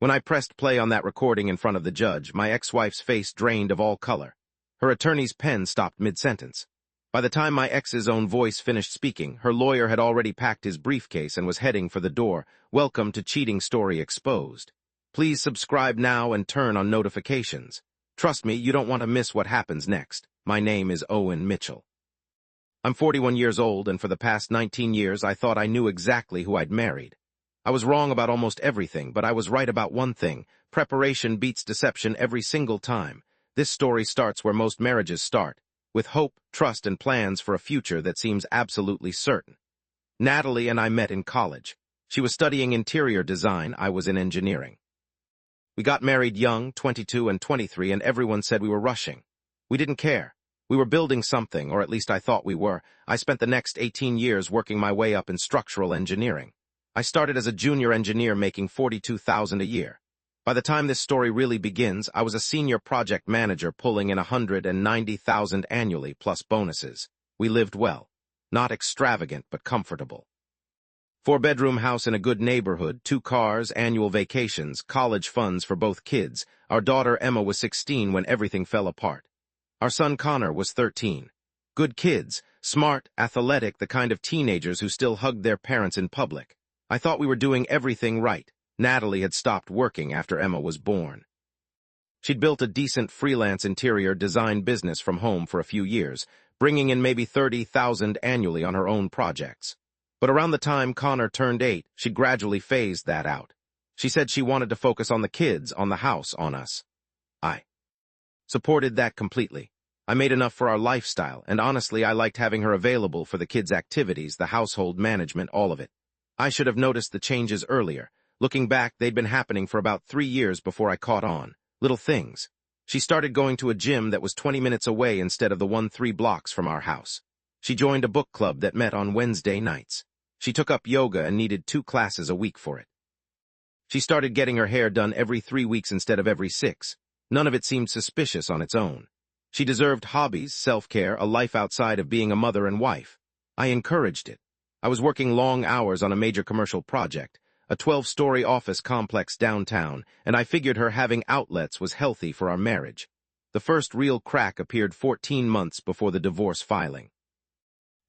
When I pressed play on that recording in front of the judge, my ex-wife's face drained of all color. Her attorney's pen stopped mid-sentence. By the time my ex's own voice finished speaking, her lawyer had already packed his briefcase and was heading for the door. Welcome to Cheating Story Exposed. Please subscribe now and turn on notifications. Trust me, you don't want to miss what happens next. My name is Owen Mitchell. I'm 41 years old, and for the past 19 years I thought I knew exactly who I'd married. I was wrong about almost everything, but I was right about one thing. Preparation beats deception every single time. This story starts where most marriages start, with hope, trust, and plans for a future that seems absolutely certain. Natalie and I met in college. She was studying interior design, I was in engineering. We got married young, 22 and 23, and everyone said we were rushing. We didn't care. We were building something, or at least I thought we were. I spent the next 18 years working my way up in structural engineering. I started as a junior engineer making $42,000 a year. By the time this story really begins, I was a senior project manager pulling in $190,000 annually plus bonuses. We lived well. Not extravagant, but comfortable. 4-bedroom house in a good neighborhood, 2 cars, annual vacations, college funds for both kids. Our daughter Emma was 16 when everything fell apart. Our son Connor was 13. Good kids, smart, athletic, the kind of teenagers who still hugged their parents in public. I thought we were doing everything right. Natalie had stopped working after Emma was born. She'd built a decent freelance interior design business from home for a few years, bringing in maybe $30,000 annually on her own projects. But around the time Connor turned 8, she gradually phased that out. She said she wanted to focus on the kids, on the house, on us. I supported that completely. I made enough for our lifestyle, and honestly, I liked having her available for the kids' activities, the household management, all of it. I should have noticed the changes earlier. Looking back, they'd been happening for about 3 years before I caught on. Little things. She started going to a gym that was 20 minutes away instead of the one 3 blocks from our house. She joined a book club that met on Wednesday nights. She took up yoga and needed 2 classes a week for it. She started getting her hair done every 3 weeks instead of every 6. None of it seemed suspicious on its own. She deserved hobbies, self-care, a life outside of being a mother and wife. I encouraged it. I was working long hours on a major commercial project, a 12-story office complex downtown, and I figured her having outlets was healthy for our marriage. The first real crack appeared 14 months before the divorce filing.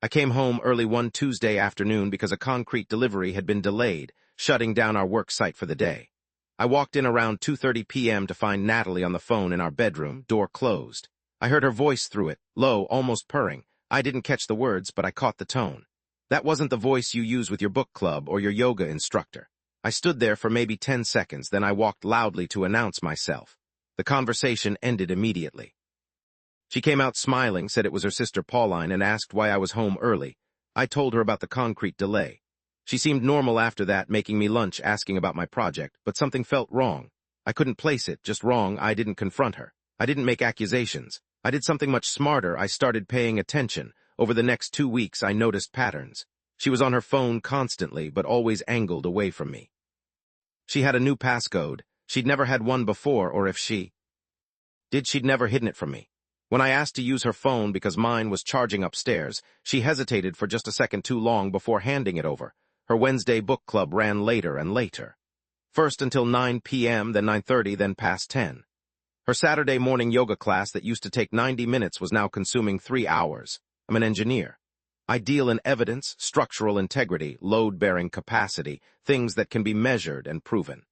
I came home early one Tuesday afternoon because a concrete delivery had been delayed, shutting down our work site for the day. I walked in around 2:30 p.m. to find Natalie on the phone in our bedroom, door closed. I heard her voice through it, low, almost purring. I didn't catch the words, but I caught the tone. That wasn't the voice you use with your book club or your yoga instructor. I stood there for maybe 10 seconds, then I walked loudly to announce myself. The conversation ended immediately. She came out smiling, said it was her sister Pauline, and asked why I was home early. I told her about the concrete delay. She seemed normal after that, making me lunch, asking about my project, but something felt wrong. I couldn't place it, just wrong. I didn't confront her. I didn't make accusations. I did something much smarter. I started paying attention. Over the next 2 weeks, I noticed patterns. She was on her phone constantly, but always angled away from me. She had a new passcode. She'd never had one before, or if she did, she'd never hidden it from me. When I asked to use her phone because mine was charging upstairs, she hesitated for just a second too long before handing it over. Her Wednesday book club ran later and later. First until 9 p.m., then 9:30, then past 10. Her Saturday morning yoga class that used to take 90 minutes was now consuming 3 hours. I'm an engineer. I deal in evidence, structural integrity, load-bearing capacity, things that can be measured and proven.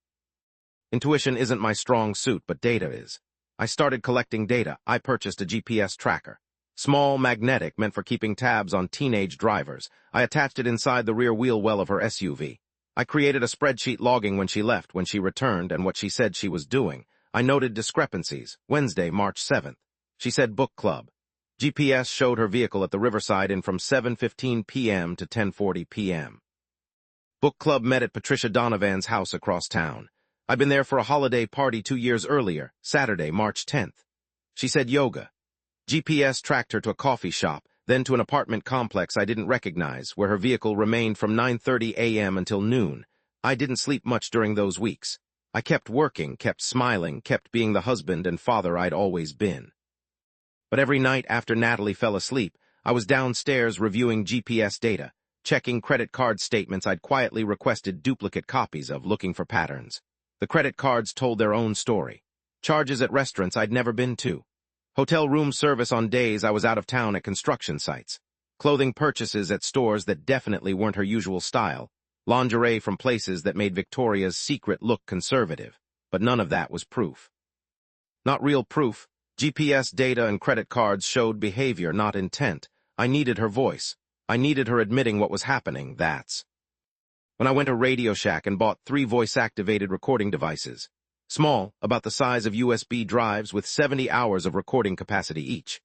Intuition isn't my strong suit, but data is. I started collecting data. I purchased a GPS tracker. Small, magnetic, meant for keeping tabs on teenage drivers. I attached it inside the rear wheel well of her SUV. I created a spreadsheet logging when she left, when she returned, and what she said she was doing. I noted discrepancies. Wednesday, March 7th. She said book club. GPS showed her vehicle at the Riverside in from 7:15 p.m. to 10:40 p.m. Book club met at Patricia Donovan's house across town. I'd been there for a holiday party 2 years earlier, Saturday, March 10th. She said yoga. GPS tracked her to a coffee shop, then to an apartment complex I didn't recognize, where her vehicle remained from 9:30 a.m. until noon. I didn't sleep much during those weeks. I kept working, kept smiling, kept being the husband and father I'd always been. But every night after Natalie fell asleep, I was downstairs reviewing GPS data, checking credit card statements I'd quietly requested duplicate copies of, looking for patterns. The credit cards told their own story. Charges at restaurants I'd never been to. Hotel room service on days I was out of town at construction sites. Clothing purchases at stores that definitely weren't her usual style. Lingerie from places that made Victoria's Secret look conservative. But none of that was proof. Not real proof. GPS data and credit cards showed behavior, not intent. I needed her voice. I needed her admitting what was happening, that's. When I went to Radio Shack and bought 3 voice-activated recording devices. Small, about the size of USB drives with 70 hours of recording capacity each.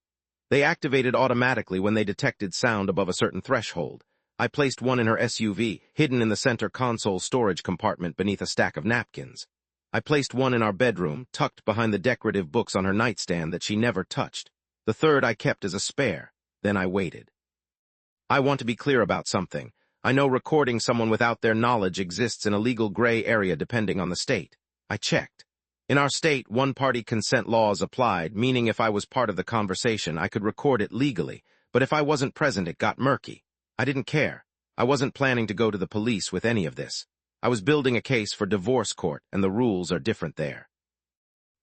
They activated automatically when they detected sound above a certain threshold. I placed one in her SUV, hidden in the center console storage compartment beneath a stack of napkins. I placed one in our bedroom, tucked behind the decorative books on her nightstand that she never touched. The third I kept as a spare. Then I waited. I want to be clear about something. I know recording someone without their knowledge exists in a legal gray area depending on the state. I checked. In our state, one-party consent laws applied, meaning if I was part of the conversation, I could record it legally, but if I wasn't present, it got murky. I didn't care. I wasn't planning to go to the police with any of this. I was building a case for divorce court, and the rules are different there.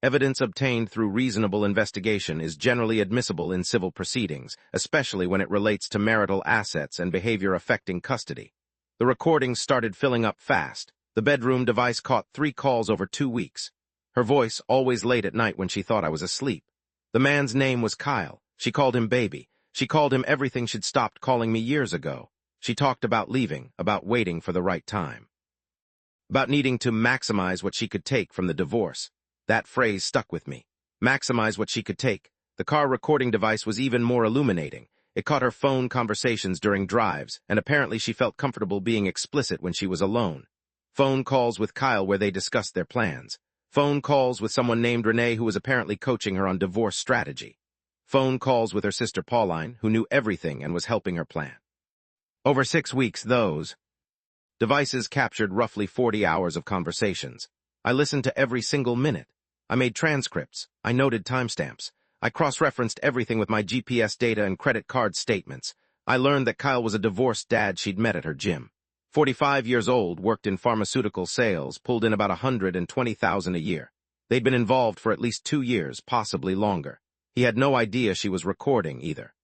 Evidence obtained through reasonable investigation is generally admissible in civil proceedings, especially when it relates to marital assets and behavior affecting custody. The recordings started filling up fast. The bedroom device caught 3 calls over 2 weeks. Her voice always late at night when she thought I was asleep. The man's name was Kyle. She called him baby. She called him everything she'd stopped calling me years ago. She talked about leaving, about waiting for the right time. About needing to maximize what she could take from the divorce. That phrase stuck with me. Maximize what she could take. The car recording device was even more illuminating. It caught her phone conversations during drives, and apparently she felt comfortable being explicit when she was alone. Phone calls with Kyle where they discussed their plans. Phone calls with someone named Renee who was apparently coaching her on divorce strategy. Phone calls with her sister Pauline, who knew everything and was helping her plan. Over 6 weeks, those devices captured roughly 40 hours of conversations. I listened to every single minute. I made transcripts. I noted timestamps. I cross-referenced everything with my GPS data and credit card statements. I learned that Kyle was a divorced dad she'd met at her gym. 45 years old, worked in pharmaceutical sales, pulled in about $120,000 a year. They'd been involved for at least 2 years, possibly longer. He had no idea she was recording, either.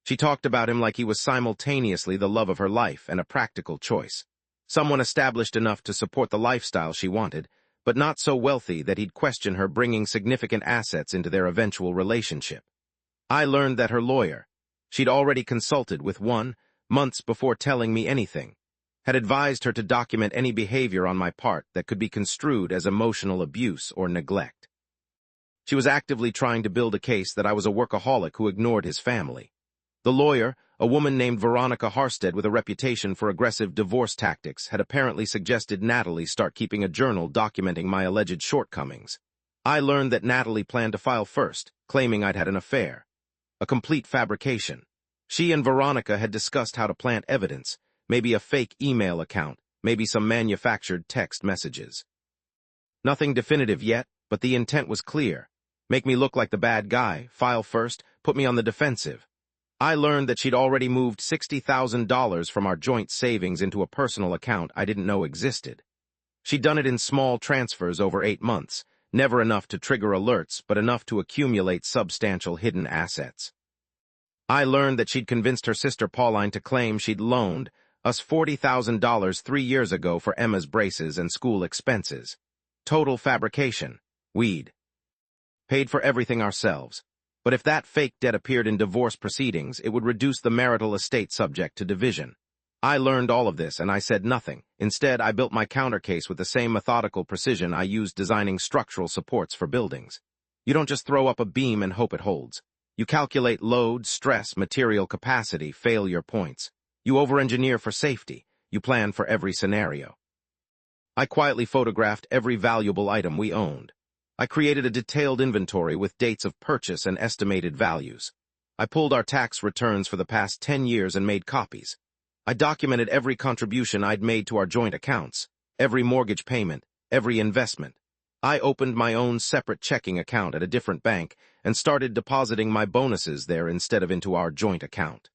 She talked about him like he was simultaneously the love of her life and a practical choice. Someone established enough to support the lifestyle she wanted, but not so wealthy that he'd question her bringing significant assets into their eventual relationship. I learned that her lawyer, she'd already consulted with one, months before telling me anything, had advised her to document any behavior on my part that could be construed as emotional abuse or neglect. She was actively trying to build a case that I was a workaholic who ignored his family. The lawyer, a woman named Veronica Harstead with a reputation for aggressive divorce tactics, had apparently suggested Natalie start keeping a journal documenting my alleged shortcomings. I learned that Natalie planned to file first, claiming I'd had an affair. A complete fabrication. She and Veronica had discussed how to plant evidence, maybe a fake email account, maybe some manufactured text messages. Nothing definitive yet, but the intent was clear. Make me look like the bad guy, file first, put me on the defensive. I learned that she'd already moved $60,000 from our joint savings into a personal account I didn't know existed. She'd done it in small transfers over 8 months, never enough to trigger alerts, but enough to accumulate substantial hidden assets. I learned that she'd convinced her sister Pauline to claim she'd loaned us $40,000 3 years ago for Emma's braces and school expenses. Total fabrication. We'd paid for everything ourselves. But if that fake debt appeared in divorce proceedings, it would reduce the marital estate subject to division. I learned all of this, and I said nothing. Instead, I built my countercase with the same methodical precision I used designing structural supports for buildings. You don't just throw up a beam and hope it holds. You calculate load, stress, material capacity, failure points. You over-engineer for safety. You plan for every scenario. I quietly photographed every valuable item we owned. I created a detailed inventory with dates of purchase and estimated values. I pulled our tax returns for the past 10 years and made copies. I documented every contribution I'd made to our joint accounts, every mortgage payment, every investment. I opened my own separate checking account at a different bank and started depositing my bonuses there instead of into our joint account.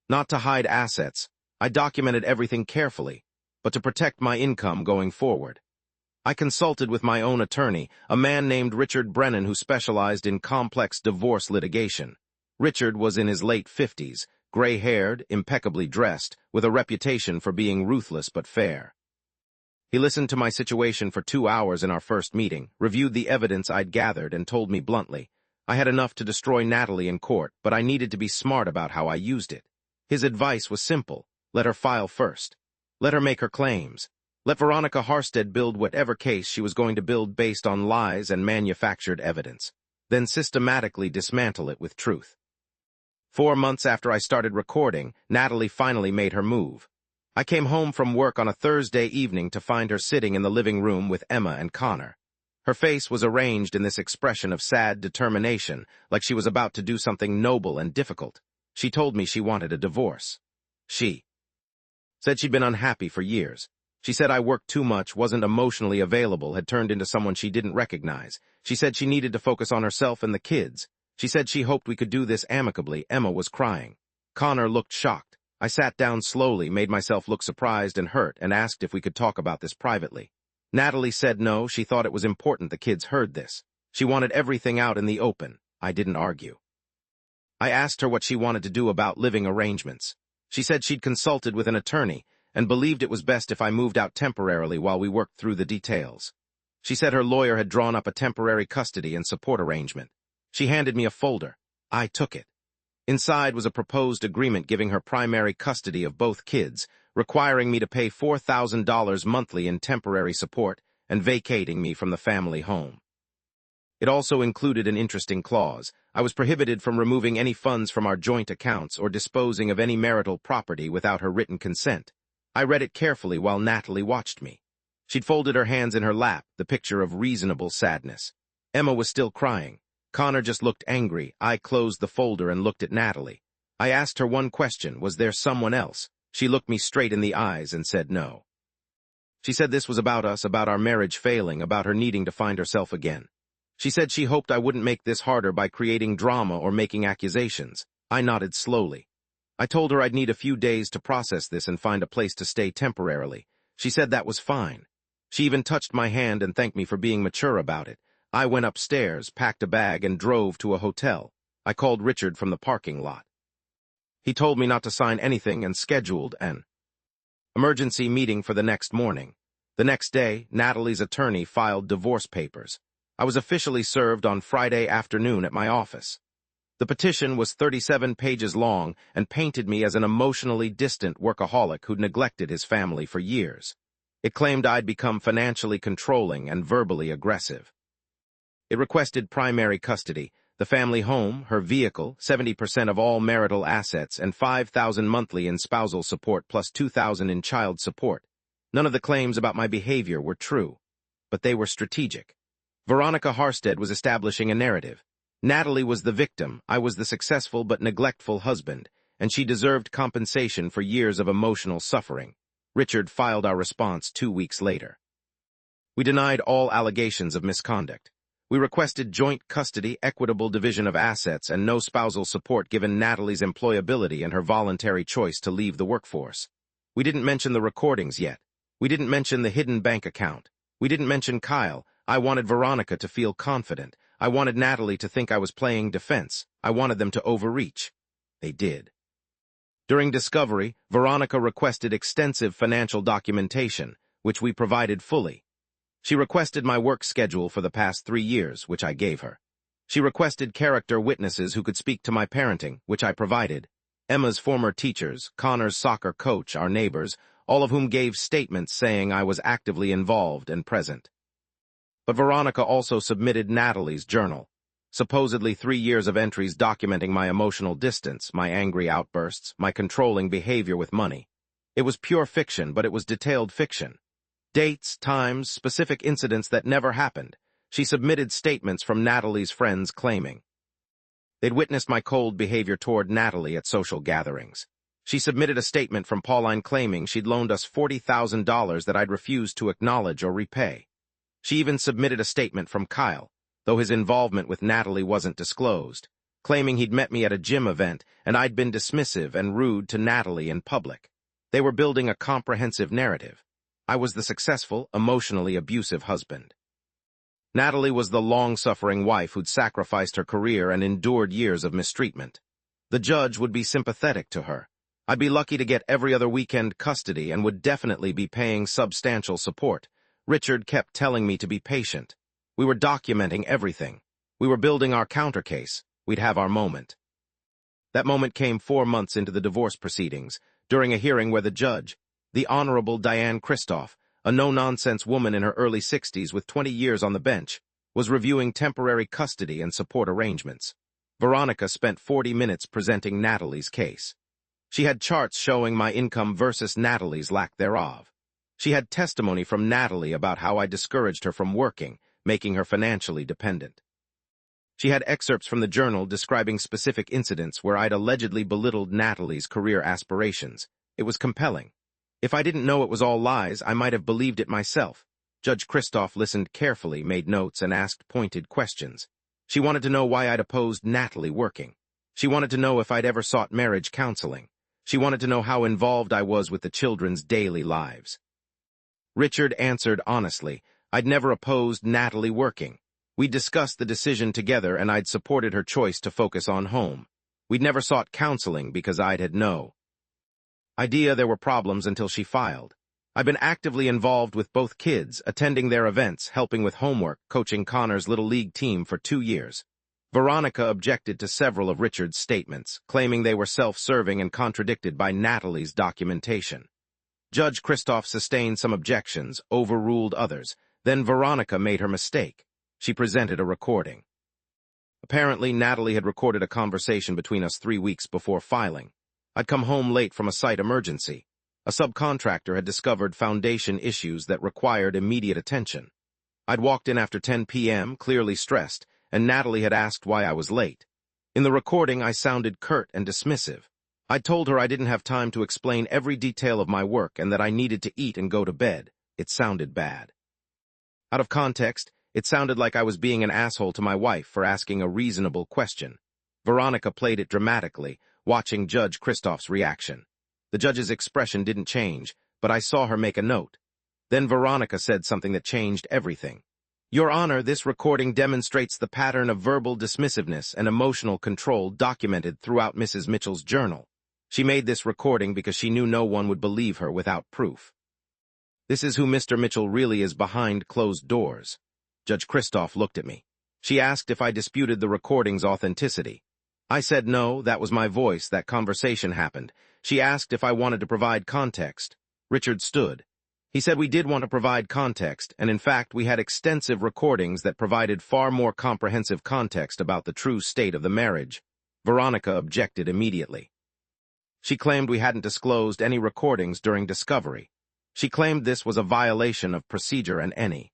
Not to hide assets, I documented everything carefully, but to protect my income going forward. I consulted with my own attorney, a man named Richard Brennan who specialized in complex divorce litigation. Richard was in his late 50s, gray-haired, impeccably dressed, with a reputation for being ruthless but fair. He listened to my situation for 2 hours in our first meeting, reviewed the evidence I'd gathered, and told me bluntly, I had enough to destroy Natalie in court, but I needed to be smart about how I used it. His advice was simple. Let her file first. Let her make her claims. Let Veronica Harstead build whatever case she was going to build based on lies and manufactured evidence. Then systematically dismantle it with truth. 4 months after I started recording, Natalie finally made her move. I came home from work on a Thursday evening to find her sitting in the living room with Emma and Connor. Her face was arranged in this expression of sad determination, like she was about to do something noble and difficult. She told me she wanted a divorce. She said she'd been unhappy for years. She said I worked too much, wasn't emotionally available, had turned into someone she didn't recognize. She said she needed to focus on herself and the kids. She said she hoped we could do this amicably. Emma was crying. Connor looked shocked. I sat down slowly, made myself look surprised and hurt, and asked if we could talk about this privately. Natalie said no, she thought it was important the kids heard this. She wanted everything out in the open. I didn't argue. I asked her what she wanted to do about living arrangements. She said she'd consulted with an attorney and believed it was best if I moved out temporarily while we worked through the details. She said her lawyer had drawn up a temporary custody and support arrangement. She handed me a folder. I took it. Inside was a proposed agreement giving her primary custody of both kids, requiring me to pay $4,000 monthly in temporary support and vacating me from the family home. It also included an interesting clause. I was prohibited from removing any funds from our joint accounts or disposing of any marital property without her written consent. I read it carefully while Natalie watched me. She'd folded her hands in her lap, the picture of reasonable sadness. Emma was still crying. Connor just looked angry. I closed the folder and looked at Natalie. I asked her one question, was there someone else? She looked me straight in the eyes and said no. She said this was about us, about our marriage failing, about her needing to find herself again. She said she hoped I wouldn't make this harder by creating drama or making accusations. I nodded slowly. I told her I'd need a few days to process this and find a place to stay temporarily. She said that was fine. She even touched my hand and thanked me for being mature about it. I went upstairs, packed a bag, and drove to a hotel. I called Richard from the parking lot. He told me not to sign anything and scheduled an emergency meeting for the next morning. The next day, Natalie's attorney filed divorce papers. I was officially served on Friday afternoon at my office. The petition was 37 pages long and painted me as an emotionally distant workaholic who'd neglected his family for years. It claimed I'd become financially controlling and verbally aggressive. It requested primary custody, the family home, her vehicle, 70% of all marital assets, and $5,000 monthly in spousal support plus $2,000 in child support. None of the claims about my behavior were true, but they were strategic. Veronica Harstead was establishing a narrative. Natalie was the victim, I was the successful but neglectful husband, and she deserved compensation for years of emotional suffering. Richard filed our response 2 weeks later. We denied all allegations of misconduct. We requested joint custody, equitable division of assets, and no spousal support given Natalie's employability and her voluntary choice to leave the workforce. We didn't mention the recordings yet. We didn't mention the hidden bank account. We didn't mention Kyle. I wanted Veronica to feel confident. I wanted Natalie to think I was playing defense. I wanted them to overreach. They did. During discovery, Veronica requested extensive financial documentation, which we provided fully. She requested my work schedule for the past 3 years, which I gave her. She requested character witnesses who could speak to my parenting, which I provided. Emma's former teachers, Connor's soccer coach, our neighbors, all of whom gave statements saying I was actively involved and present. But Veronica also submitted Natalie's journal, supposedly 3 years of entries documenting my emotional distance, my angry outbursts, my controlling behavior with money. It was pure fiction, but it was detailed fiction. Dates, times, specific incidents that never happened. She submitted statements from Natalie's friends claiming they'd witnessed my cold behavior toward Natalie at social gatherings. She submitted a statement from Pauline claiming she'd loaned us $40,000 that I'd refused to acknowledge or repay. She even submitted a statement from Kyle, though his involvement with Natalie wasn't disclosed, claiming he'd met me at a gym event and I'd been dismissive and rude to Natalie in public. They were building a comprehensive narrative. I was the successful, emotionally abusive husband. Natalie was the long-suffering wife who'd sacrificed her career and endured years of mistreatment. The judge would be sympathetic to her. I'd be lucky to get every other weekend custody and would definitely be paying substantial support. Richard kept telling me to be patient. We were documenting everything. We were building our counter case. We'd have our moment. That moment came 4 months into the divorce proceedings, during a hearing where the judge, the Honorable Diane Kristoff, a no-nonsense woman in her early 60s with 20 years on the bench, was reviewing temporary custody and support arrangements. Veronica spent 40 minutes presenting Natalie's case. She had charts showing my income versus Natalie's lack thereof. She had testimony from Natalie about how I discouraged her from working, making her financially dependent. She had excerpts from the journal describing specific incidents where I'd allegedly belittled Natalie's career aspirations. It was compelling. If I didn't know it was all lies, I might have believed it myself. Judge Kristoff listened carefully, made notes, and asked pointed questions. She wanted to know why I'd opposed Natalie working. She wanted to know if I'd ever sought marriage counseling. She wanted to know how involved I was with the children's daily lives. Richard answered honestly. I'd never opposed Natalie working. We'd discussed the decision together, and I'd supported her choice to focus on home. We'd never sought counseling because I'd had no idea there were problems until she filed. I've been actively involved with both kids, attending their events, helping with homework, coaching Connor's Little League team for 2 years. Veronica objected to several of Richard's statements, claiming they were self-serving and contradicted by Natalie's documentation. Judge Kristoff sustained some objections, overruled others. Then Veronica made her mistake. She presented a recording. Apparently, Natalie had recorded a conversation between us 3 weeks before filing. I'd come home late from a site emergency. A subcontractor had discovered foundation issues that required immediate attention. I'd walked in after 10 p.m., clearly stressed, and Natalie had asked why I was late. In the recording, I sounded curt and dismissive. I told her I didn't have time to explain every detail of my work and that I needed to eat and go to bed. It sounded bad. Out of context, it sounded like I was being an asshole to my wife for asking a reasonable question. Veronica played it dramatically, watching Judge Kristoff's reaction. The judge's expression didn't change, but I saw her make a note. Then Veronica said something that changed everything. Your Honor, this recording demonstrates the pattern of verbal dismissiveness and emotional control documented throughout Mrs. Mitchell's journal. She made this recording because she knew no one would believe her without proof. This is who Mr. Mitchell really is behind closed doors. Judge Kristoff looked at me. She asked if I disputed the recording's authenticity. I said no, that was my voice, that conversation happened. She asked if I wanted to provide context. Richard stood. He said we did want to provide context, and in fact we had extensive recordings that provided far more comprehensive context about the true state of the marriage. Veronica objected immediately. She claimed we hadn't disclosed any recordings during discovery. She claimed this was a violation of procedure and any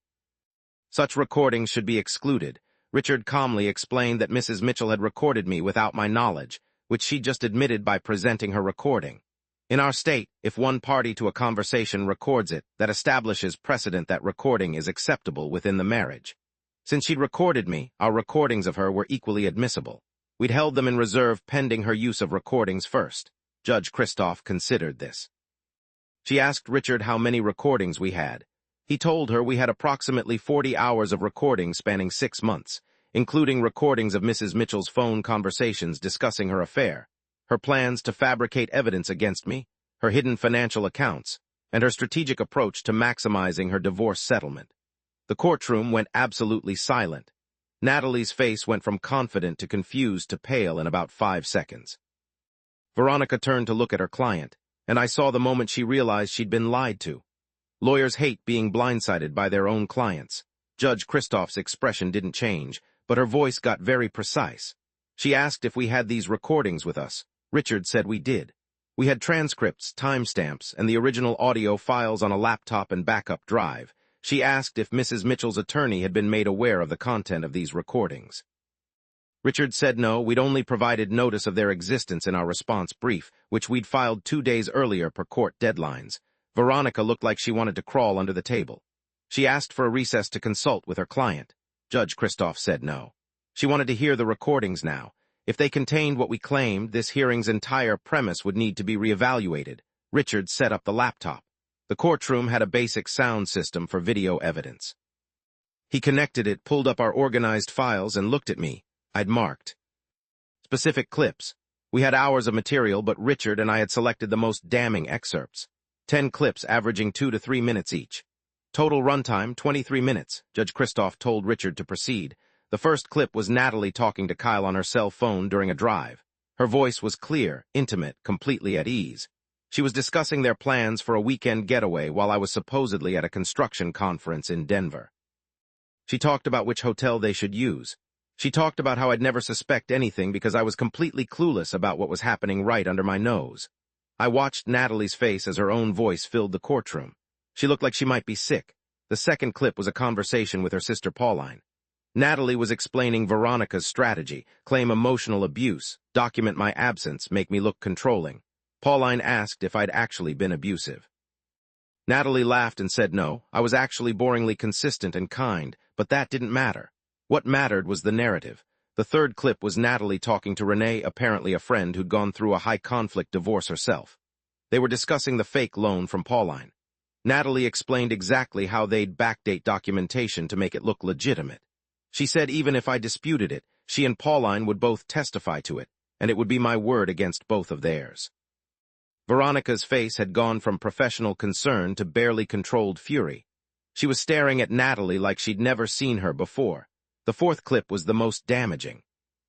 such recordings should be excluded. Richard calmly explained that Mrs. Mitchell had recorded me without my knowledge, which she just admitted by presenting her recording. In our state, if one party to a conversation records it, that establishes precedent that recording is acceptable within the marriage. Since she'd recorded me, our recordings of her were equally admissible. We'd held them in reserve pending her use of recordings first. Judge Kristoff considered this. She asked Richard how many recordings we had. He told her we had approximately 40 hours of recordings spanning 6 months, including recordings of Mrs. Mitchell's phone conversations discussing her affair, her plans to fabricate evidence against me, her hidden financial accounts, and her strategic approach to maximizing her divorce settlement. The courtroom went absolutely silent. Natalie's face went from confident to confused to pale in about 5 seconds. Veronica turned to look at her client, and I saw the moment she realized she'd been lied to. Lawyers hate being blindsided by their own clients. Judge Kristoff's expression didn't change, but her voice got very precise. She asked if we had these recordings with us. Richard said we did. We had transcripts, timestamps, and the original audio files on a laptop and backup drive. She asked if Mrs. Mitchell's attorney had been made aware of the content of these recordings. Richard said no, we'd only provided notice of their existence in our response brief, which we'd filed 2 days earlier per court deadlines. Veronica looked like she wanted to crawl under the table. She asked for a recess to consult with her client. Judge Kristoff said no. She wanted to hear the recordings now. If they contained what we claimed, this hearing's entire premise would need to be reevaluated. Richard set up the laptop. The courtroom had a basic sound system for video evidence. He connected it, pulled up our organized files, and looked at me. I'd marked specific clips. We had hours of material, but Richard and I had selected the most damning excerpts. 10 clips averaging 2 to 3 minutes each. Total runtime, 23 minutes, Judge Christoph told Richard to proceed. The first clip was Natalie talking to Kyle on her cell phone during a drive. Her voice was clear, intimate, completely at ease. She was discussing their plans for a weekend getaway while I was supposedly at a construction conference in Denver. She talked about which hotel they should use. She talked about how I'd never suspect anything because I was completely clueless about what was happening right under my nose. I watched Natalie's face as her own voice filled the courtroom. She looked like she might be sick. The second clip was a conversation with her sister Pauline. Natalie was explaining Veronica's strategy, claim emotional abuse, document my absence, make me look controlling. Pauline asked if I'd actually been abusive. Natalie laughed and said no, I was actually boringly consistent and kind, but that didn't matter. What mattered was the narrative. The third clip was Natalie talking to Renee, apparently a friend who'd gone through a high-conflict divorce herself. They were discussing the fake loan from Pauline. Natalie explained exactly how they'd backdate documentation to make it look legitimate. She said even if I disputed it, she and Pauline would both testify to it, and it would be my word against both of theirs. Veronica's face had gone from professional concern to barely controlled fury. She was staring at Natalie like she'd never seen her before. The fourth clip was the most damaging.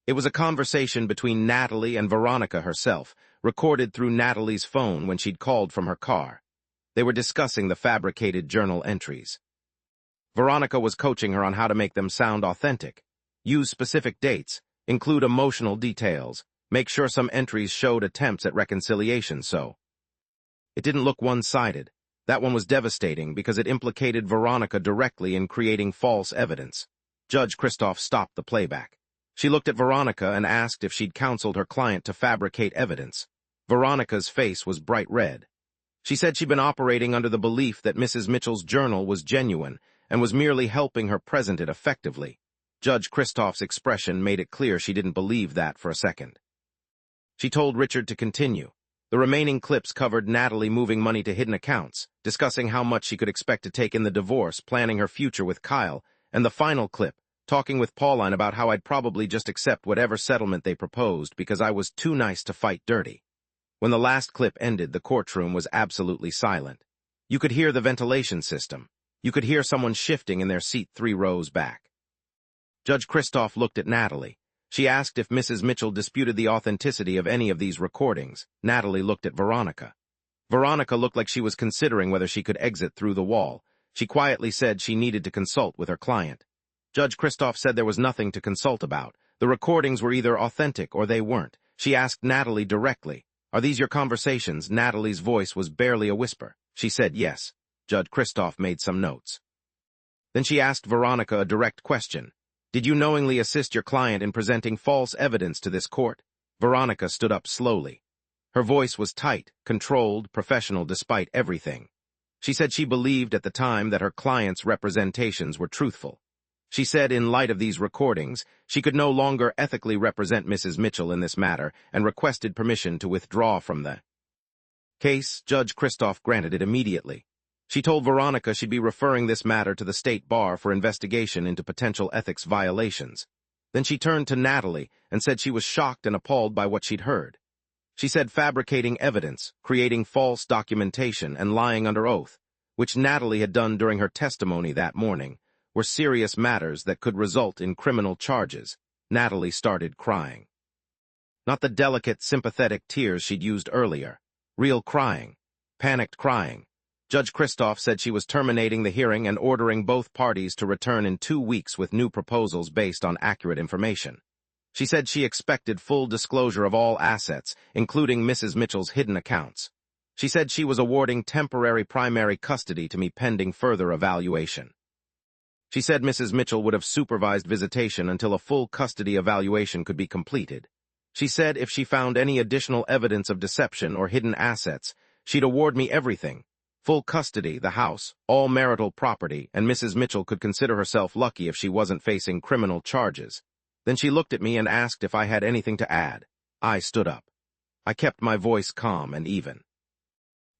It was a conversation between Natalie and Veronica herself, recorded through Natalie's phone when she'd called from her car. They were discussing the fabricated journal entries. Veronica was coaching her on how to make them sound authentic. Use specific dates, include emotional details, make sure some entries showed attempts at reconciliation so. It didn't look one-sided. That one was devastating because it implicated Veronica directly in creating false evidence. Judge Christoph stopped the playback. She looked at Veronica and asked if she'd counseled her client to fabricate evidence. Veronica's face was bright red. She said she'd been operating under the belief that Mrs. Mitchell's journal was genuine and was merely helping her present it effectively. Judge Christoph's expression made it clear she didn't believe that for a second. She told Richard to continue. The remaining clips covered Natalie moving money to hidden accounts, discussing how much she could expect to take in the divorce, planning her future with Kyle, and the final clip, talking with Pauline about how I'd probably just accept whatever settlement they proposed because I was too nice to fight dirty. When the last clip ended, the courtroom was absolutely silent. You could hear the ventilation system. You could hear someone shifting in their seat 3 rows back. Judge Christoph looked at Natalie. She asked if Mrs. Mitchell disputed the authenticity of any of these recordings. Natalie looked at Veronica. Veronica looked like she was considering whether she could exit through the wall. She quietly said she needed to consult with her client. Judge Christoph said there was nothing to consult about. The recordings were either authentic or they weren't. She asked Natalie directly, "Are these your conversations?" Natalie's voice was barely a whisper. She said yes. Judge Christoph made some notes. Then she asked Veronica a direct question. "Did you knowingly assist your client in presenting false evidence to this court?" Veronica stood up slowly. Her voice was tight, controlled, professional despite everything. She said she believed at the time that her client's representations were truthful. She said in light of these recordings, she could no longer ethically represent Mrs. Mitchell in this matter and requested permission to withdraw from the case. Judge Christoph granted it immediately. She told Veronica she'd be referring this matter to the state bar for investigation into potential ethics violations. Then she turned to Natalie and said she was shocked and appalled by what she'd heard. She said fabricating evidence, creating false documentation, and lying under oath, which Natalie had done during her testimony that morning, were serious matters that could result in criminal charges. Natalie started crying. Not the delicate, sympathetic tears she'd used earlier. Real crying. Panicked crying. Judge Christoph said she was terminating the hearing and ordering both parties to return in 2 weeks with new proposals based on accurate information. She said she expected full disclosure of all assets, including Mrs. Mitchell's hidden accounts. She said she was awarding temporary primary custody to me pending further evaluation. She said Mrs. Mitchell would have supervised visitation until a full custody evaluation could be completed. She said if she found any additional evidence of deception or hidden assets, she'd award me everything. Full custody, the house, all marital property, and Mrs. Mitchell could consider herself lucky if she wasn't facing criminal charges. Then she looked at me and asked if I had anything to add. I stood up. I kept my voice calm and even.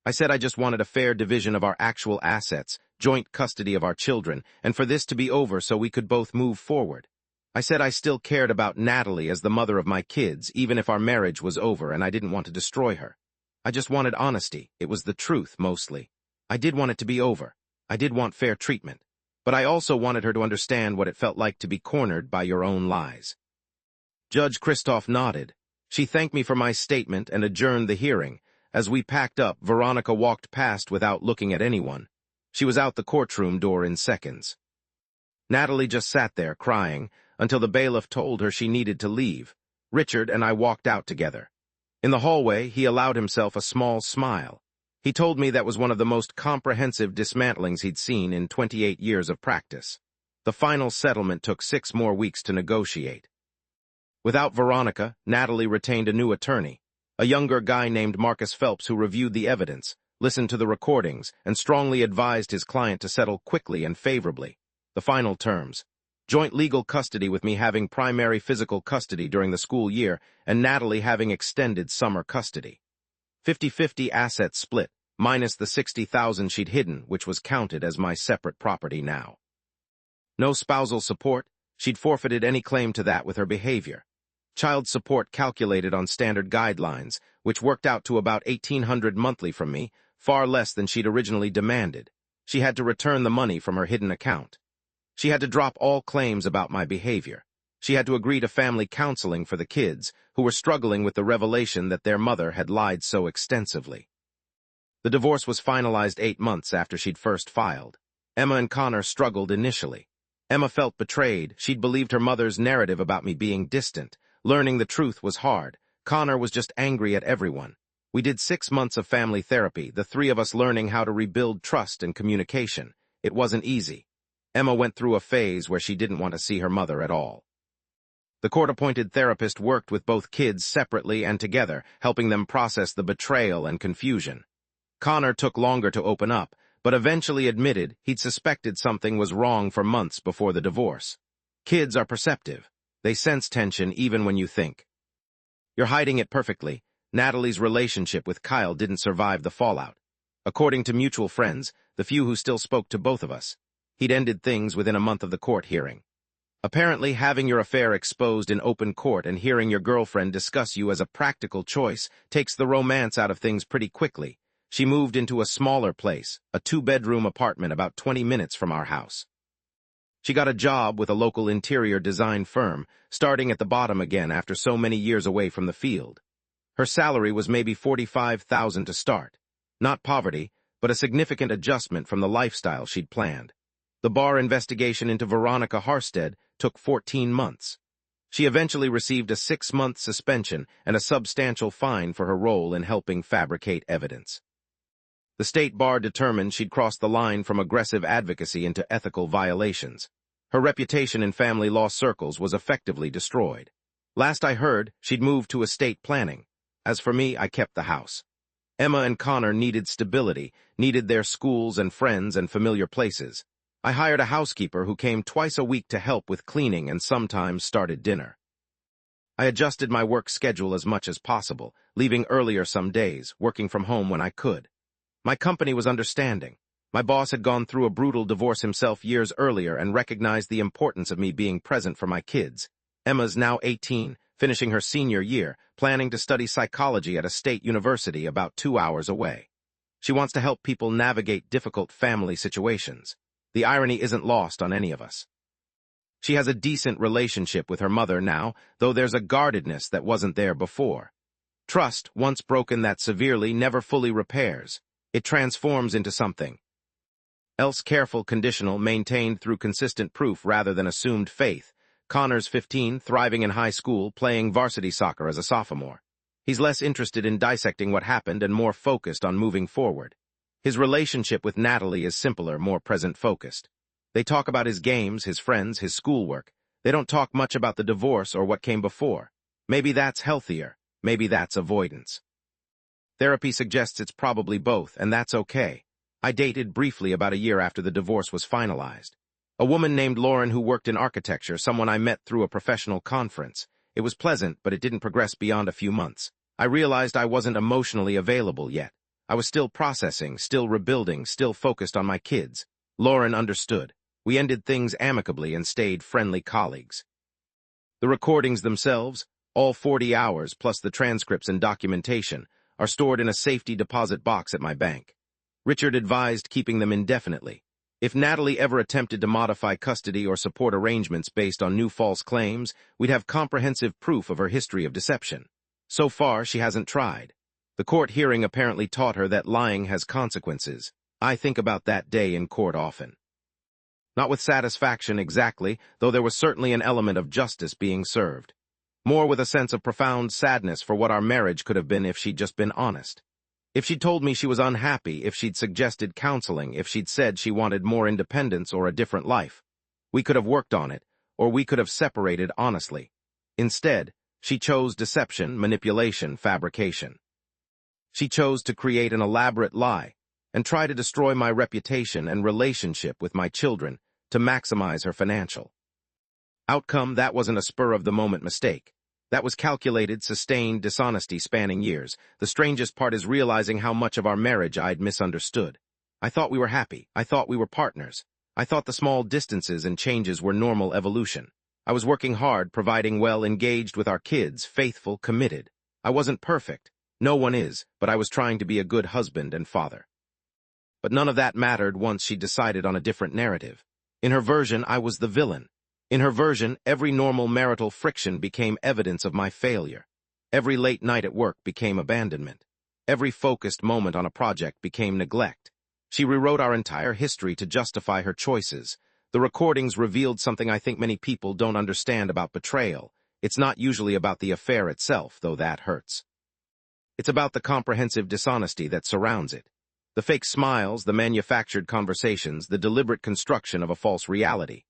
I said I just wanted a fair division of our actual assets, joint custody of our children, and for this to be over so we could both move forward. I said I still cared about Natalie as the mother of my kids, even if our marriage was over and I didn't want to destroy her. I just wanted honesty. It was the truth, mostly. I did want it to be over. I did want fair treatment. But I also wanted her to understand what it felt like to be cornered by your own lies. Judge Kristoff nodded. She thanked me for my statement and adjourned the hearing. As we packed up, Veronica walked past without looking at anyone. She was out the courtroom door in seconds. Natalie just sat there, crying, until the bailiff told her she needed to leave. Richard and I walked out together. In the hallway, he allowed himself a small smile. He told me that was one of the most comprehensive dismantlings he'd seen in 28 years of practice. The final settlement took 6 more weeks to negotiate. Without Veronica, Natalie retained a new attorney, a younger guy named Marcus Phelps who reviewed the evidence, listened to the recordings, and strongly advised his client to settle quickly and favorably. The final terms: joint legal custody with me having primary physical custody during the school year and Natalie having extended summer custody. 50-50 asset split, minus the $60,000 she'd hidden, which was counted as my separate property now. No spousal support. She'd forfeited any claim to that with her behavior. Child support calculated on standard guidelines, which worked out to about $1,800 monthly from me, far less than she'd originally demanded. She had to return the money from her hidden account. She had to drop all claims about my behavior. She had to agree to family counseling for the kids, who were struggling with the revelation that their mother had lied so extensively. The divorce was finalized 8 months after she'd first filed. Emma and Connor struggled initially. Emma felt betrayed. She'd believed her mother's narrative about me being distant. Learning the truth was hard. Connor was just angry at everyone. We did 6 months of family therapy, the 3 of us learning how to rebuild trust and communication. It wasn't easy. Emma went through a phase where she didn't want to see her mother at all. The court-appointed therapist worked with both kids separately and together, helping them process the betrayal and confusion. Connor took longer to open up, but eventually admitted he'd suspected something was wrong for months before the divorce. Kids are perceptive. They sense tension even when you think. You're hiding it perfectly. Natalie's relationship with Kyle didn't survive the fallout. According to mutual friends, the few who still spoke to both of us, he'd ended things within a month of the court hearing. Apparently, having your affair exposed in open court and hearing your girlfriend discuss you as a practical choice takes the romance out of things pretty quickly. She moved into a smaller place, a 2-bedroom apartment about 20 minutes from our house. She got a job with a local interior design firm, starting at the bottom again after so many years away from the field. Her salary was maybe $45,000 to start. Not poverty, but a significant adjustment from the lifestyle she'd planned. The bar investigation into Veronica Harstead took 14 months. She eventually received a 6-month suspension and a substantial fine for her role in helping fabricate evidence. The state bar determined she'd crossed the line from aggressive advocacy into ethical violations. Her reputation in family law circles was effectively destroyed. Last I heard, she'd moved to estate planning. As for me, I kept the house. Emma and Connor needed stability, needed their schools and friends and familiar places. I hired a housekeeper who came twice a week to help with cleaning and sometimes started dinner. I adjusted my work schedule as much as possible, leaving earlier some days, working from home when I could. My company was understanding. My boss had gone through a brutal divorce himself years earlier and recognized the importance of me being present for my kids. Emma's now 18, finishing her senior year, planning to study psychology at a state university about 2 hours away. She wants to help people navigate difficult family situations. The irony isn't lost on any of us. She has a decent relationship with her mother now, though there's a guardedness that wasn't there before. Trust, once broken that severely, never fully repairs. It transforms into something else: careful, conditional, maintained through consistent proof rather than assumed faith. Connor's 15, thriving in high school, playing varsity soccer as a sophomore. He's less interested in dissecting what happened and more focused on moving forward. His relationship with Natalie is simpler, more present-focused. They talk about his games, his friends, his schoolwork. They don't talk much about the divorce or what came before. Maybe that's healthier. Maybe that's avoidance. Therapy suggests it's probably both, and that's okay. I dated briefly about a year after the divorce was finalized. A woman named Lauren who worked in architecture, someone I met through a professional conference. It was pleasant, but it didn't progress beyond a few months. I realized I wasn't emotionally available yet. I was still processing, still rebuilding, still focused on my kids. Lauren understood. We ended things amicably and stayed friendly colleagues. The recordings themselves, all 40 hours plus the transcripts and documentation, are stored in a safety deposit box at my bank. Richard advised keeping them indefinitely. If Natalie ever attempted to modify custody or support arrangements based on new false claims, we'd have comprehensive proof of her history of deception. So far, she hasn't tried. The court hearing apparently taught her that lying has consequences. I think about that day in court often. Not with satisfaction exactly, though there was certainly an element of justice being served. More with a sense of profound sadness for what our marriage could have been if she'd just been honest. If she'd told me she was unhappy, if she'd suggested counseling, if she'd said she wanted more independence or a different life. We could have worked on it, or we could have separated honestly. Instead, she chose deception, manipulation, fabrication. She chose to create an elaborate lie and try to destroy my reputation and relationship with my children to maximize her financial outcome. That wasn't a spur-of-the-moment mistake. That was calculated, sustained dishonesty spanning years. The strangest part is realizing how much of our marriage I'd misunderstood. I thought we were happy. I thought we were partners. I thought the small distances and changes were normal evolution. I was working hard, providing well, engaged with our kids, faithful, committed. I wasn't perfect. No one is, but I was trying to be a good husband and father. But none of that mattered once she decided on a different narrative. In her version, I was the villain. In her version, every normal marital friction became evidence of my failure. Every late night at work became abandonment. Every focused moment on a project became neglect. She rewrote our entire history to justify her choices. The recordings revealed something I think many people don't understand about betrayal. It's not usually about the affair itself, though that hurts. It's about the comprehensive dishonesty that surrounds it. The fake smiles, the manufactured conversations, the deliberate construction of a false reality.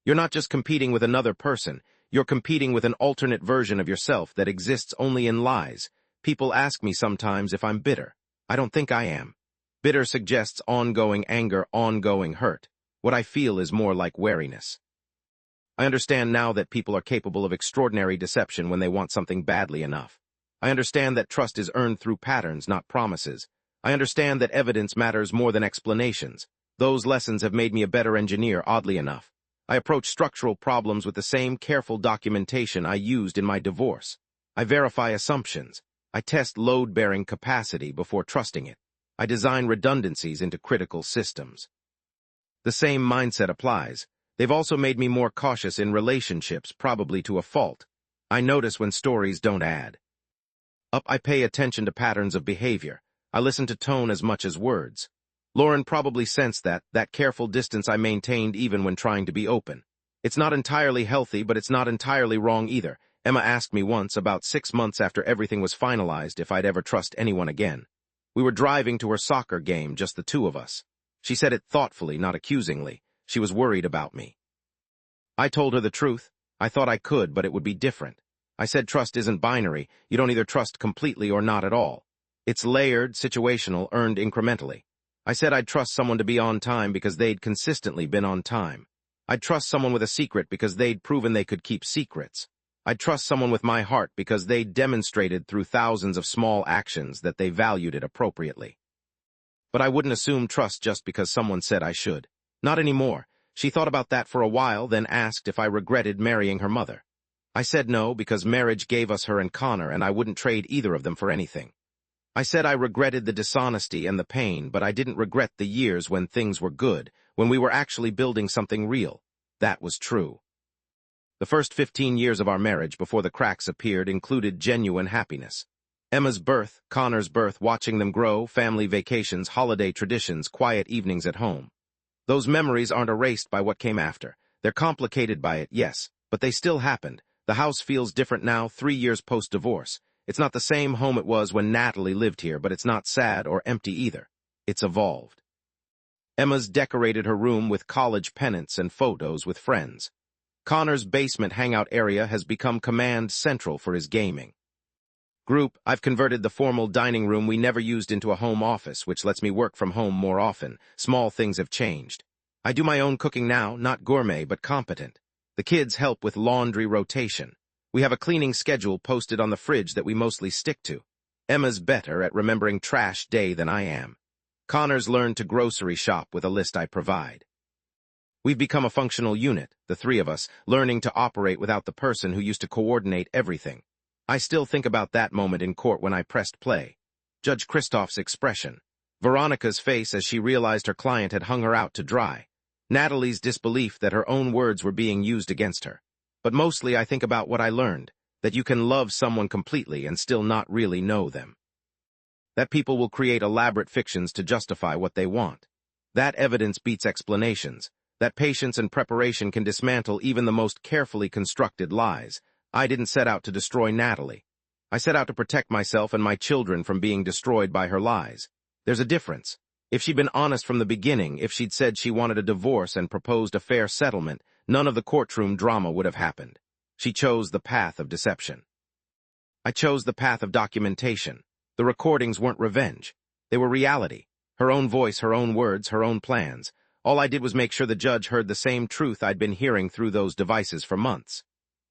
You're not just competing with another person, you're competing with an alternate version of yourself that exists only in lies. People ask me sometimes if I'm bitter. I don't think I am. Bitter suggests ongoing anger, ongoing hurt. What I feel is more like wariness. I understand now that people are capable of extraordinary deception when they want something badly enough. I understand that trust is earned through patterns, not promises. I understand that evidence matters more than explanations. Those lessons have made me a better engineer, oddly enough. I approach structural problems with the same careful documentation I used in my divorce. I verify assumptions. I test load-bearing capacity before trusting it. I design redundancies into critical systems. The same mindset applies. They've also made me more cautious in relationships, probably to a fault. I notice when stories don't add up. I pay attention to patterns of behavior. I listen to tone as much as words. Lauren probably sensed that careful distance I maintained even when trying to be open. It's not entirely healthy, but it's not entirely wrong either. Emma asked me once, about 6 months after everything was finalized, if I'd ever trust anyone again. We were driving to her soccer game, just the two of us. She said it thoughtfully, not accusingly. She was worried about me. I told her the truth. I thought I could, but it would be different. I said trust isn't binary. You don't either trust completely or not at all. It's layered, situational, earned incrementally. I said I'd trust someone to be on time because they'd consistently been on time. I'd trust someone with a secret because they'd proven they could keep secrets. I'd trust someone with my heart because they'd demonstrated through thousands of small actions that they valued it appropriately. But I wouldn't assume trust just because someone said I should. Not anymore. She thought about that for a while, then asked if I regretted marrying her mother. I said no, because marriage gave us her and Connor, and I wouldn't trade either of them for anything. I said I regretted the dishonesty and the pain, but I didn't regret the years when things were good, when we were actually building something real. That was true. The first 15 years of our marriage before the cracks appeared included genuine happiness. Emma's birth, Connor's birth, watching them grow, family vacations, holiday traditions, quiet evenings at home. Those memories aren't erased by what came after. They're complicated by it, yes, but they still happened. The house feels different now, 3 years post-divorce. It's not the same home it was when Natalie lived here, but it's not sad or empty either. It's evolved. Emma's decorated her room with college pennants and photos with friends. Connor's basement hangout area has become command central for his gaming group. I've converted the formal dining room we never used into a home office, which lets me work from home more often. Small things have changed. I do my own cooking now, not gourmet, but competent. The kids help with laundry rotation. We have a cleaning schedule posted on the fridge that we mostly stick to. Emma's better at remembering trash day than I am. Connor's learned to grocery shop with a list I provide. We've become a functional unit, the three of us, learning to operate without the person who used to coordinate everything. I still think about that moment in court when I pressed play. Judge Kristoff's expression. Veronica's face as she realized her client had hung her out to dry. Natalie's disbelief that her own words were being used against her. But mostly I think about what I learned, that you can love someone completely and still not really know them. That people will create elaborate fictions to justify what they want. That evidence beats explanations. That patience and preparation can dismantle even the most carefully constructed lies. I didn't set out to destroy Natalie. I set out to protect myself and my children from being destroyed by her lies. There's a difference. If she'd been honest from the beginning, if she'd said she wanted a divorce and proposed a fair settlement, none of the courtroom drama would have happened. She chose the path of deception. I chose the path of documentation. The recordings weren't revenge. They were reality. Her own voice, her own words, her own plans. All I did was make sure the judge heard the same truth I'd been hearing through those devices for months.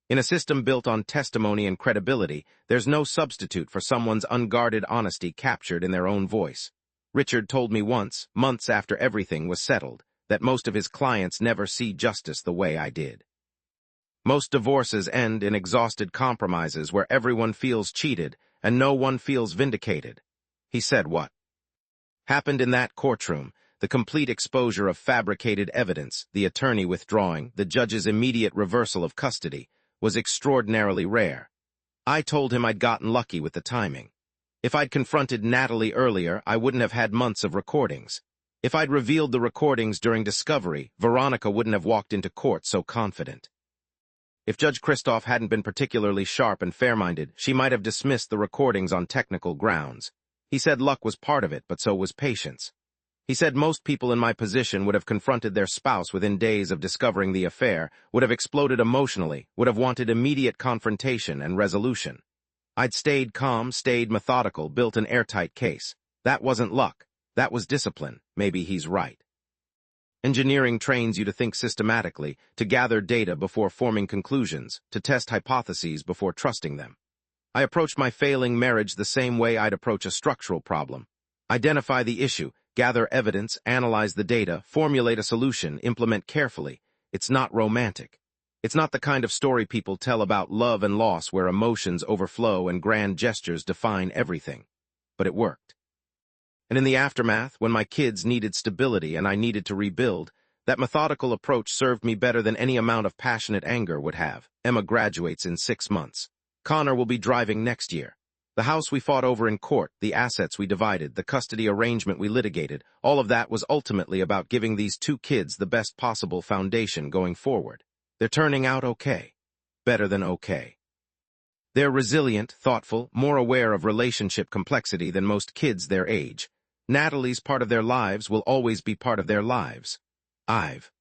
In a system built on testimony and credibility, there's no substitute for someone's unguarded honesty captured in their own voice. Richard told me once, months after everything was settled, that most of his clients never see justice the way I did. Most divorces end in exhausted compromises where everyone feels cheated and no one feels vindicated. He said what happened in that courtroom, the complete exposure of fabricated evidence, the attorney withdrawing, the judge's immediate reversal of custody, was extraordinarily rare. I told him I'd gotten lucky with the timing. If I'd confronted Natalie earlier, I wouldn't have had months of recordings. If I'd revealed the recordings during discovery, Veronica wouldn't have walked into court so confident. If Judge Kristoff hadn't been particularly sharp and fair-minded, she might have dismissed the recordings on technical grounds. He said luck was part of it, but so was patience. He said most people in my position would have confronted their spouse within days of discovering the affair, would have exploded emotionally, would have wanted immediate confrontation and resolution. I'd stayed calm, stayed methodical, built an airtight case. That wasn't luck. That was discipline. Maybe he's right. Engineering trains you to think systematically, to gather data before forming conclusions, to test hypotheses before trusting them. I approached my failing marriage the same way I'd approach a structural problem. Identify the issue, gather evidence, analyze the data, formulate a solution, implement carefully. It's not romantic. It's not the kind of story people tell about love and loss where emotions overflow and grand gestures define everything. But it worked. And in the aftermath, when my kids needed stability and I needed to rebuild, that methodical approach served me better than any amount of passionate anger would have. Emma graduates in 6 months. Connor will be driving next year. The house we fought over in court, the assets we divided, the custody arrangement we litigated, all of that was ultimately about giving these 2 kids the best possible foundation going forward. They're turning out okay. Better than okay. They're resilient, thoughtful, more aware of relationship complexity than most kids their age. Natalie's part of their lives will always be part of their lives. I've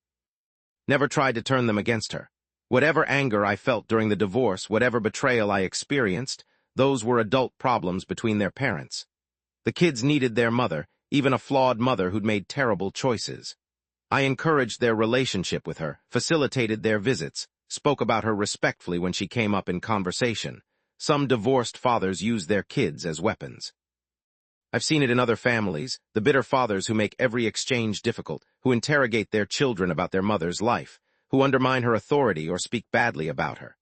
never tried to turn them against her. Whatever anger I felt during the divorce, whatever betrayal I experienced, those were adult problems between their parents. The kids needed their mother, even a flawed mother who'd made terrible choices. I encouraged their relationship with her, facilitated their visits, spoke about her respectfully when she came up in conversation. Some divorced fathers use their kids as weapons. I've seen it in other families, the bitter fathers who make every exchange difficult, who interrogate their children about their mother's life, who undermine her authority or speak badly about her.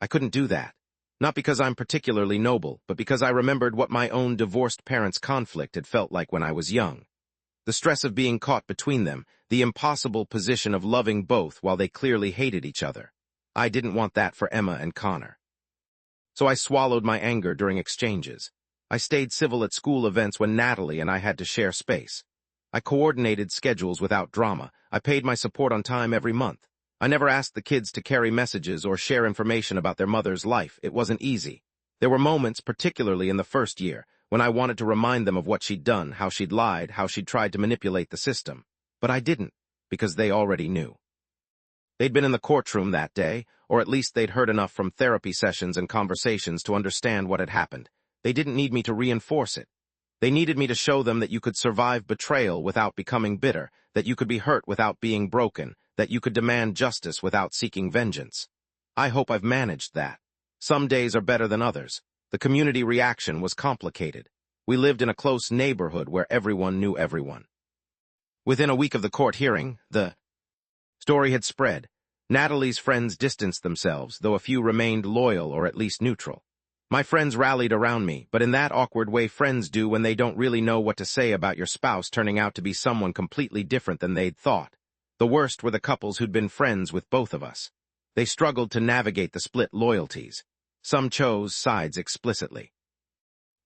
I couldn't do that. Not because I'm particularly noble, but because I remembered what my own divorced parents' conflict had felt like when I was young. The stress of being caught between them, the impossible position of loving both while they clearly hated each other. I didn't want that for Emma and Connor. So I swallowed my anger during exchanges. I stayed civil at school events when Natalie and I had to share space. I coordinated schedules without drama. I paid my support on time every month. I never asked the kids to carry messages or share information about their mother's life. It wasn't easy. There were moments, particularly in the first year, when I wanted to remind them of what she'd done, how she'd lied, how she'd tried to manipulate the system. But I didn't, because they already knew. They'd been in the courtroom that day, or at least they'd heard enough from therapy sessions and conversations to understand what had happened. They didn't need me to reinforce it. They needed me to show them that you could survive betrayal without becoming bitter, that you could be hurt without being broken, that you could demand justice without seeking vengeance. I hope I've managed that. Some days are better than others. The community reaction was complicated. We lived in a close neighborhood where everyone knew everyone. Within a week of the court hearing, the story had spread. Natalie's friends distanced themselves, though a few remained loyal or at least neutral. My friends rallied around me, but in that awkward way friends do when they don't really know what to say about your spouse turning out to be someone completely different than they'd thought. The worst were the couples who'd been friends with both of us. They struggled to navigate the split loyalties. Some chose sides explicitly.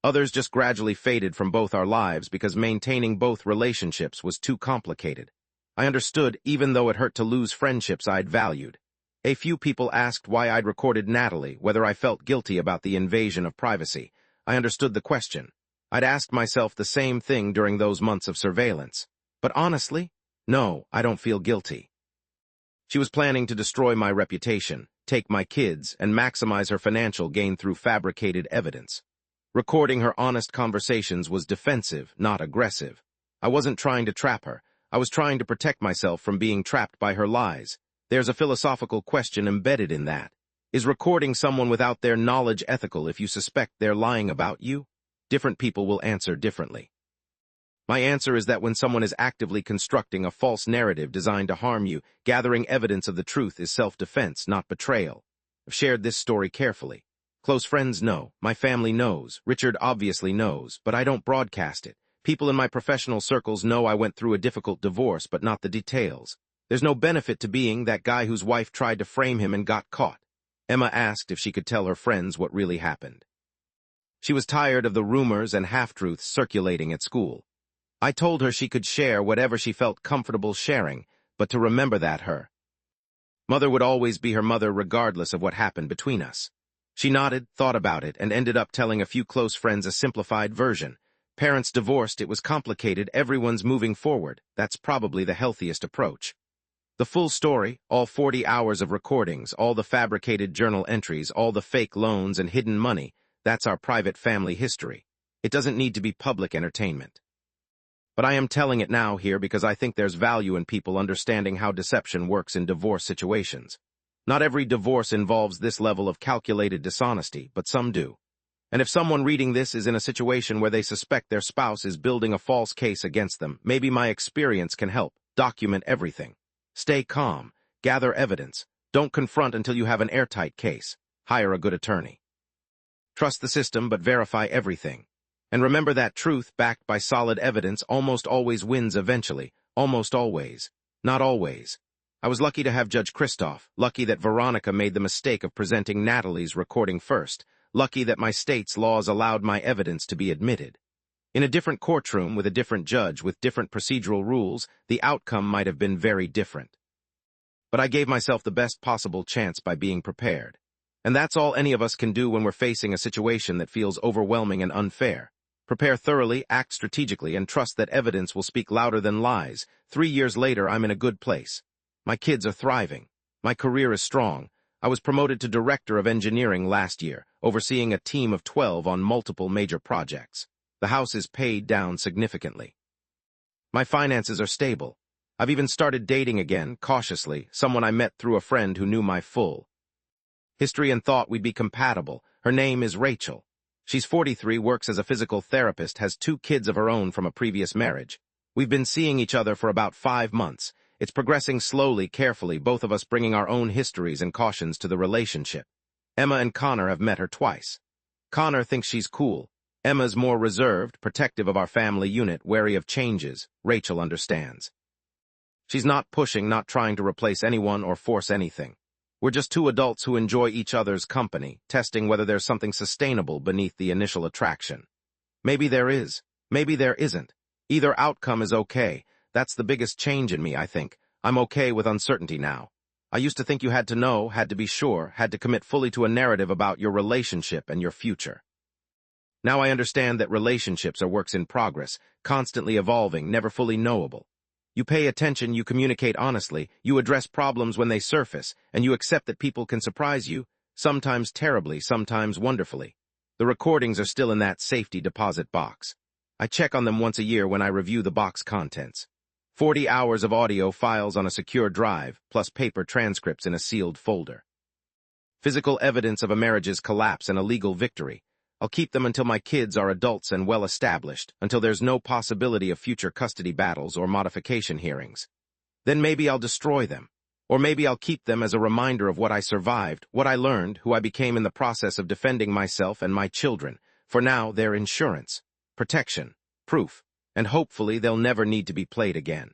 Others just gradually faded from both our lives because maintaining both relationships was too complicated. I understood, even though it hurt to lose friendships I'd valued. A few people asked why I'd recorded Natalie, whether I felt guilty about the invasion of privacy. I understood the question. I'd asked myself the same thing during those months of surveillance. But honestly, no, I don't feel guilty. She was planning to destroy my reputation, take my kids, and maximize her financial gain through fabricated evidence. Recording her honest conversations was defensive, not aggressive. I wasn't trying to trap her. I was trying to protect myself from being trapped by her lies. There's a philosophical question embedded in that. Is recording someone without their knowledge ethical if you suspect they're lying about you? Different people will answer differently. My answer is that when someone is actively constructing a false narrative designed to harm you, gathering evidence of the truth is self-defense, not betrayal. I've shared this story carefully. Close friends know, my family knows, Richard obviously knows, but I don't broadcast it. People in my professional circles know I went through a difficult divorce, but not the details. There's no benefit to being that guy whose wife tried to frame him and got caught. Emma asked if she could tell her friends what really happened. She was tired of the rumors and half-truths circulating at school. I told her she could share whatever she felt comfortable sharing, but to remember that her mother would always be her mother regardless of what happened between us. She nodded, thought about it, and ended up telling a few close friends a simplified version. Parents divorced, it was complicated, everyone's moving forward. That's probably the healthiest approach. The full story, all 40 hours of recordings, all the fabricated journal entries, all the fake loans and hidden money, that's our private family history. It doesn't need to be public entertainment. But I am telling it now here because I think there's value in people understanding how deception works in divorce situations. Not every divorce involves this level of calculated dishonesty, but some do. And if someone reading this is in a situation where they suspect their spouse is building a false case against them, maybe my experience can help. Document everything. Stay calm. Gather evidence. Don't confront until you have an airtight case. Hire a good attorney. Trust the system, but verify everything. And remember that truth, backed by solid evidence, almost always wins eventually. Almost always. Not always. I was lucky to have Judge Christoph, lucky that Veronica made the mistake of presenting Natalie's recording first, lucky that my state's laws allowed my evidence to be admitted. In a different courtroom with a different judge with different procedural rules, the outcome might have been very different. But I gave myself the best possible chance by being prepared. And that's all any of us can do when we're facing a situation that feels overwhelming and unfair. Prepare thoroughly, act strategically, and trust that evidence will speak louder than lies. 3 years later, I'm in a good place. My kids are thriving. My career is strong. I was promoted to Director of Engineering last year, overseeing a team of 12 on multiple major projects. The house is paid down significantly. My finances are stable. I've even started dating again, cautiously, someone I met through a friend who knew my full history and thought we'd be compatible. Her name is Rachel. She's 43, works as a physical therapist, has 2 kids of her own from a previous marriage. We've been seeing each other for about 5 months. It's progressing slowly, carefully, both of us bringing our own histories and cautions to the relationship. Emma and Connor have met her twice. Connor thinks she's cool. Emma's more reserved, protective of our family unit, wary of changes. Rachel understands. She's not pushing, not trying to replace anyone or force anything. We're just 2 adults who enjoy each other's company, testing whether there's something sustainable beneath the initial attraction. Maybe there is. Maybe there isn't. Either outcome is okay. That's the biggest change in me, I think. I'm okay with uncertainty now. I used to think you had to know, had to be sure, had to commit fully to a narrative about your relationship and your future. Now I understand that relationships are works in progress, constantly evolving, never fully knowable. You pay attention, you communicate honestly, you address problems when they surface, and you accept that people can surprise you, sometimes terribly, sometimes wonderfully. The recordings are still in that safety deposit box. I check on them once a year when I review the box contents. 40 hours of audio files on a secure drive, plus paper transcripts in a sealed folder. Physical evidence of a marriage's collapse and a legal victory. I'll keep them until my kids are adults and well-established, until there's no possibility of future custody battles or modification hearings. Then maybe I'll destroy them. Or maybe I'll keep them as a reminder of what I survived, what I learned, who I became in the process of defending myself and my children. For now, they're insurance, protection, proof, and hopefully they'll never need to be played again.